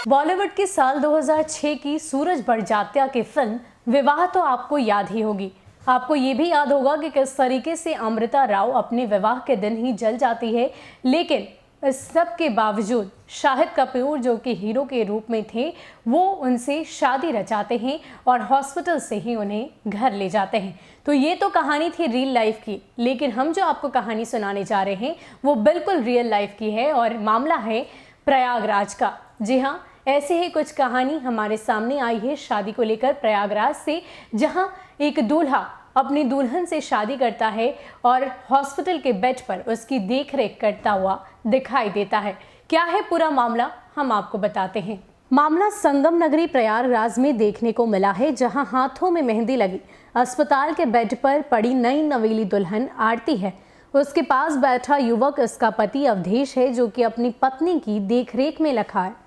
बॉलीवुड की साल 2006 की सूरज बड़जात्या की फिल्म विवाह तो आपको याद ही होगी। आपको ये भी याद होगा कि किस तरीके से अमृता राव अपने विवाह के दिन ही जल जाती है, लेकिन इस सब के बावजूद शाहिद कपूर जो कि हीरो के रूप में थे, वो उनसे शादी रचाते हैं और हॉस्पिटल से ही उन्हें घर ले जाते हैं। तो ये तो कहानी थी रियल लाइफ की, लेकिन हम जो आपको कहानी सुनाने जा रहे हैं वो बिल्कुल रियल लाइफ की है और मामला है प्रयागराज का। जी हाँ, ऐसे ही कुछ कहानी हमारे सामने आई है शादी को लेकर प्रयागराज से, जहां एक दूल्हा अपनी दुल्हन से शादी करता है और हॉस्पिटल के बेड पर उसकी देखरेख करता हुआ दिखाई देता है। क्या है पूरा मामला, हम आपको बताते हैं। मामला संगम नगरी प्रयागराज में देखने को मिला है, जहां हाथों में मेहंदी लगी अस्पताल के बेड पर पड़ी नई नवेली दुल्हन आरती है। उसके पास बैठा युवक उसका पति अवधेश है, जो कि अपनी पत्नी की देखरेख में लगा है।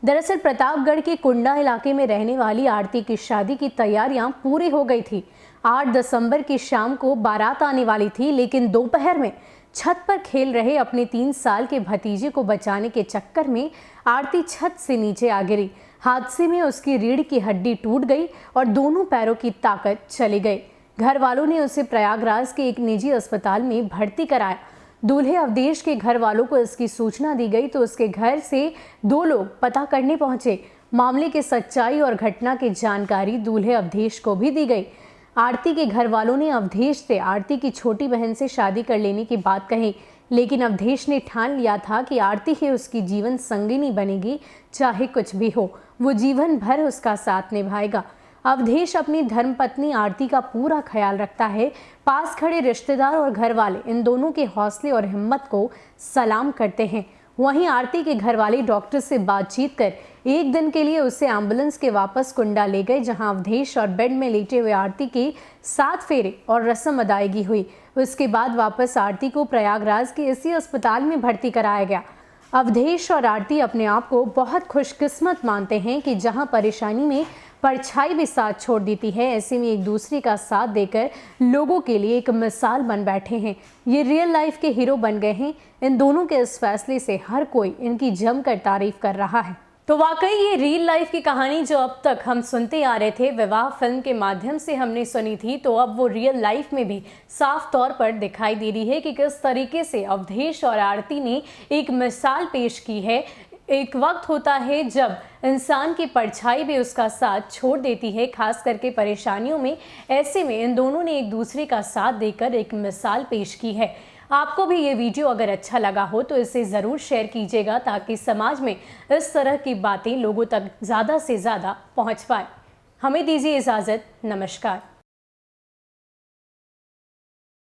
दरअसल प्रतापगढ़ के कुंडा इलाके में रहने वाली आरती की शादी की तैयारियां पूरी हो गई थी। 8 दिसंबर की शाम को बारात आने वाली थी, लेकिन दोपहर में छत पर खेल रहे अपने 3 साल के भतीजे को बचाने के चक्कर में आरती छत से नीचे आ गिरी। हादसे में उसकी रीढ़ की हड्डी टूट गई और दोनों पैरों की ताकत चली गई। घर वालों ने उसे प्रयागराज के एक निजी अस्पताल में भर्ती कराया। दूल्हे अवधेश के घर वालों को इसकी सूचना दी गई तो उसके घर से 2 लोग पता करने पहुंचे। मामले की सच्चाई और घटना की जानकारी दूल्हे अवधेश को भी दी गई। आरती के घर वालों ने अवधेश से आरती की छोटी बहन से शादी कर लेने की बात कही, लेकिन अवधेश ने ठान लिया था कि आरती ही उसकी जीवन संगिनी बनेगी, चाहे कुछ भी हो, वो जीवन भर उसका साथ निभाएगा। अवधेश अपनी धर्मपत्नी आरती का पूरा ख्याल रखता है। पास खड़े रिश्तेदार और घर वाले इन दोनों के हौसले और हिम्मत को सलाम करते हैं। वहीं आरती के घर वाले डॉक्टर से बातचीत कर एक दिन के लिए उसे एम्बुलेंस के वापस कुंडा ले गए, जहां अवधेश और बेड में लेटे हुए आरती के 7 फेरे और रस्म अदायगी हुई। उसके बाद वापस आरती को प्रयागराज के इसी अस्पताल में भर्ती कराया गया। अवधेश और आरती अपने आप को बहुत खुशकिस्मत मानते हैं कि जहां परेशानी में परछाई भी साथ छोड़ देती है, ऐसे में एक दूसरे का साथ देकर लोगों के लिए एक मिसाल बन बैठे हैं। ये रियल लाइफ के हीरो बन गए हैं। इन दोनों के इस फैसले से हर कोई इनकी जमकर तारीफ कर रहा है। तो वाकई ये रियल लाइफ की कहानी जो अब तक हम सुनते आ रहे थे, विवाह फिल्म के माध्यम से हमने सुनी थी, तो अब वो रियल लाइफ में भी साफ तौर पर दिखाई दे रही है कि किस तरीके से अवधेश और आरती ने एक मिसाल पेश की है। एक वक्त होता है जब इंसान की परछाई भी उसका साथ छोड़ देती है, खास करके परेशानियों में। ऐसे में इन दोनों ने एक दूसरे का साथ देकर एक मिसाल पेश की है। आपको भी ये वीडियो अगर अच्छा लगा हो तो इसे ज़रूर शेयर कीजिएगा, ताकि समाज में इस तरह की बातें लोगों तक ज़्यादा से ज़्यादा पहुंच पाए। हमें दीजिए इजाज़त। नमस्कार।